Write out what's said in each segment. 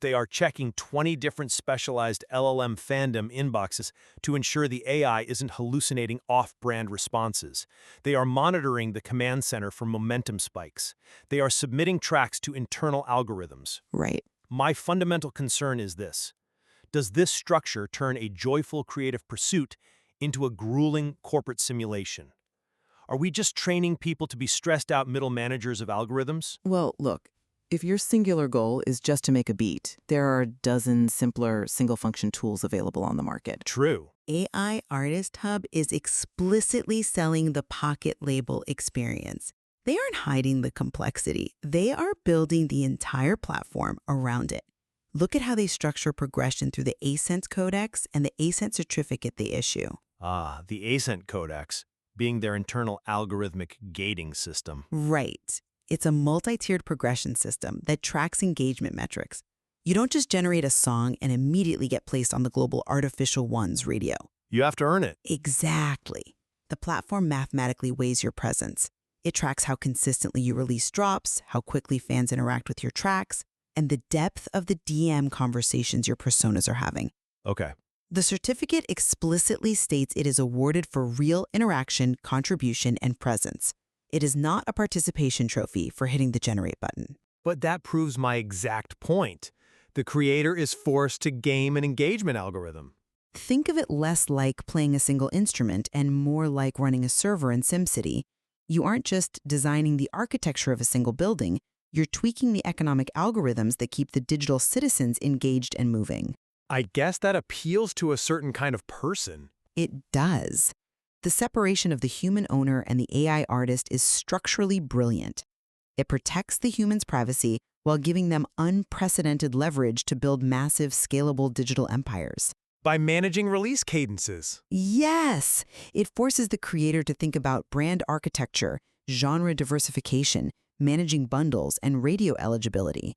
They are checking 20 different specialized LLM fandom inboxes to ensure the AI isn't hallucinating off-brand responses. They are monitoring the command center for momentum spikes. They are submitting tracks to internal algorithms. Right. My fundamental concern is this. Does this structure turn a joyful creative pursuit into a grueling corporate simulation? Are we just training people to be stressed-out middle managers of algorithms? Well, look, if your singular goal is just to make a beat, there are a dozen simpler single-function tools available on the market. True. AI Artist Hub is explicitly selling the pocket label experience. They aren't hiding the complexity. They are building the entire platform around it. Look at how they structure progression through the Ascent Codex and the Ascent certificate they issue. Ah, the Ascent Codex, being their internal algorithmic gating system. Right. It's a multi-tiered progression system that tracks engagement metrics. You don't just generate a song and immediately get placed on the global Artificial One's radio. You have to earn it. Exactly. The platform mathematically weighs your presence. It tracks how consistently you release drops, how quickly fans interact with your tracks, and the depth of the DM conversations your personas are having. Okay. The certificate explicitly states it is awarded for real interaction, contribution, and presence. It is not a participation trophy for hitting the generate button. But that proves my exact point. The creator is forced to game an engagement algorithm. Think of it less like playing a single instrument and more like running a server in SimCity. You aren't just designing the architecture of a single building, you're tweaking the economic algorithms that keep the digital citizens engaged and moving. I guess that appeals to a certain kind of person. It does. The separation of the human owner and the AI artist is structurally brilliant. It protects the human's privacy while giving them unprecedented leverage to build massive, scalable digital empires. By managing release cadences. Yes! It forces the creator to think about brand architecture, genre diversification, managing bundles, and radio eligibility.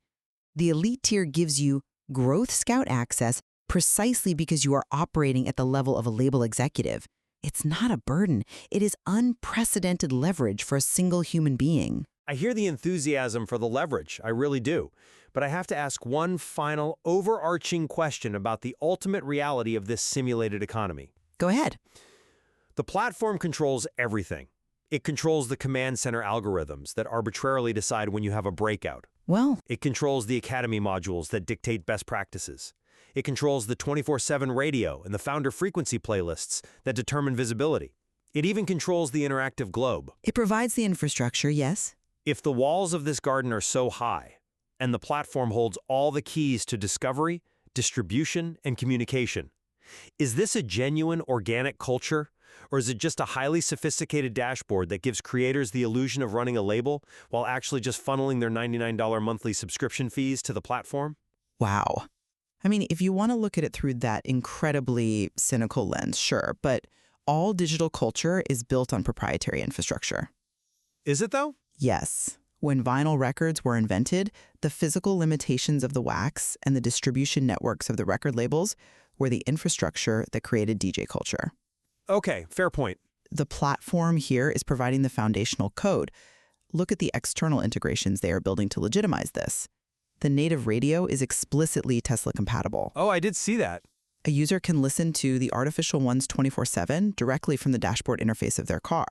The elite tier gives you Growth Scout access precisely because you are operating at the level of a label executive. It's not a burden. It is unprecedented leverage for a single human being. I hear the enthusiasm for the leverage, I really do. But I have to ask one final, overarching question about the ultimate reality of this simulated economy. Go ahead. The platform controls everything. It controls the command center algorithms that arbitrarily decide when you have a breakout. Well, It controls the Academy modules that dictate best practices. It controls the 24/7 radio and the founder frequency playlists that determine visibility. It even controls the interactive globe. it provides the infrastructure, yes. If the walls of this garden are so high, and the platform holds all the keys to discovery, distribution, and communication, is this a genuine organic culture? Or is it just a highly sophisticated dashboard that gives creators the illusion of running a label while actually just funneling their $99 monthly subscription fees to the platform? Wow. I mean, if you want to look at it through that incredibly cynical lens, sure, but all digital culture is built on proprietary infrastructure. Is it though? Yes. When vinyl records were invented, the physical limitations of the wax and the distribution networks of the record labels were the infrastructure that created DJ culture. Okay, fair point. The platform here is providing the foundational code. Look at the external integrations they are building to legitimize this. The native radio is explicitly Tesla compatible. Oh, I did see that. A user can listen to the Artificial Ones 24/7 directly from the dashboard interface of their car.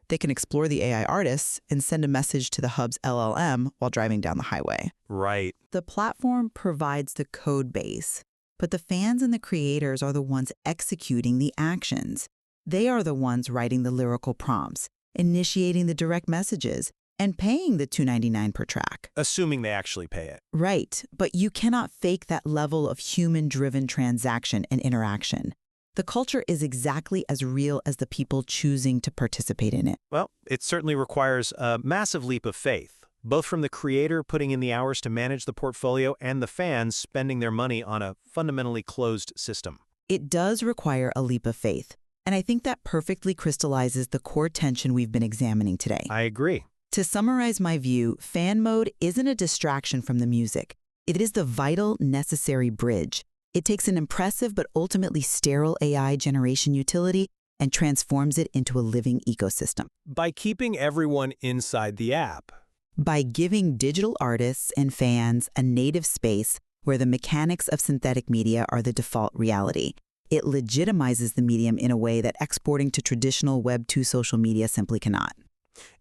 They can explore the AI artists and send a message to the hub's LLM while driving down the highway. Right. The platform provides the code base, but the fans and the creators are the ones executing the actions. They are the ones writing the lyrical prompts, initiating the direct messages, and paying the $2.99 per track. Assuming they actually pay it. Right, but you cannot fake that level of human-driven transaction and interaction. The culture is exactly as real as the people choosing to participate in it. Well, it certainly requires a massive leap of faith, both from the creator putting in the hours to manage the portfolio and the fans spending their money on a fundamentally closed system. It does require a leap of faith, and I think that perfectly crystallizes the core tension we've been examining today. I agree. To summarize my view, fan mode isn't a distraction from the music. It is the vital, necessary bridge. It takes an impressive but ultimately sterile AI generation utility and transforms it into a living ecosystem. By keeping everyone inside the app. By giving digital artists and fans a native space where the mechanics of synthetic media are the default reality. It legitimizes the medium in a way that exporting to traditional Web 2 social media simply cannot.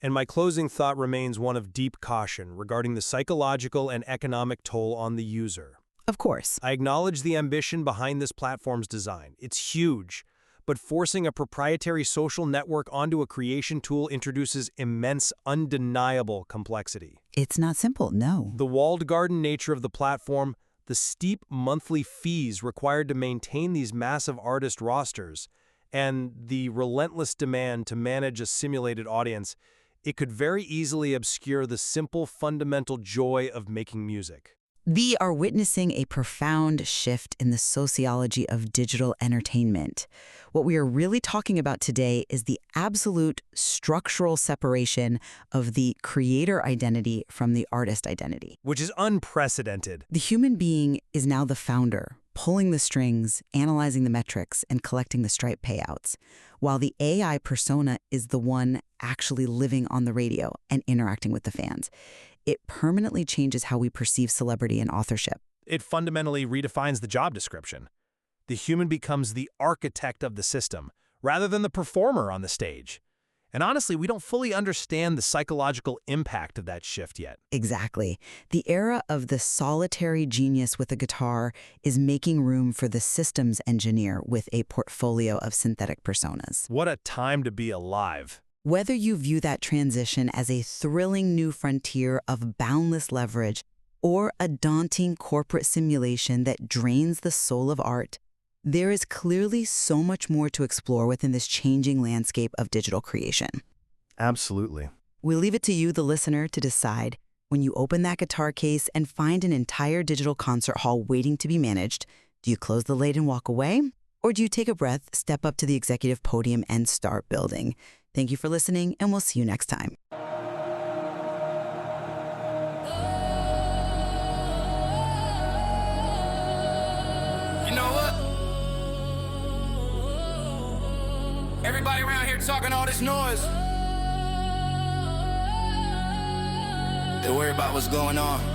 And my closing thought remains one of deep caution regarding the psychological and economic toll on the user. Of course. I acknowledge the ambition behind this platform's design. It's huge, but forcing a proprietary social network onto a creation tool introduces immense, undeniable complexity. It's not simple, no. The walled garden nature of the platform, the steep monthly fees required to maintain these massive artist rosters, and the relentless demand to manage a simulated audience, it could very easily obscure the simple fundamental joy of making music. We are witnessing a profound shift in the sociology of digital entertainment. What we are really talking about today is the absolute structural separation of the creator identity from the artist identity. Which is unprecedented. The human being is now the founder, pulling the strings, analyzing the metrics, and collecting the Stripe payouts, while the AI persona is the one actually living on the radio and interacting with the fans. It permanently changes how we perceive celebrity and authorship. It fundamentally redefines the job description. The human becomes the architect of the system, rather than the performer on the stage. And honestly, we don't fully understand the psychological impact of that shift yet. Exactly. The era of the solitary genius with a guitar is making room for the systems engineer with a portfolio of synthetic personas. What a time to be alive. Whether you view that transition as a thrilling new frontier of boundless leverage or a daunting corporate simulation that drains the soul of art, there is clearly so much more to explore within this changing landscape of digital creation. Absolutely. We leave it to you, the listener, to decide. When you open that guitar case and find an entire digital concert hall waiting to be managed, do you close the lid and walk away? Or do you take a breath, step up to the executive podium, and start building? Thank you for listening, and we'll see you next time. You know what? Everybody around here talking all this noise. They worry about what's going on.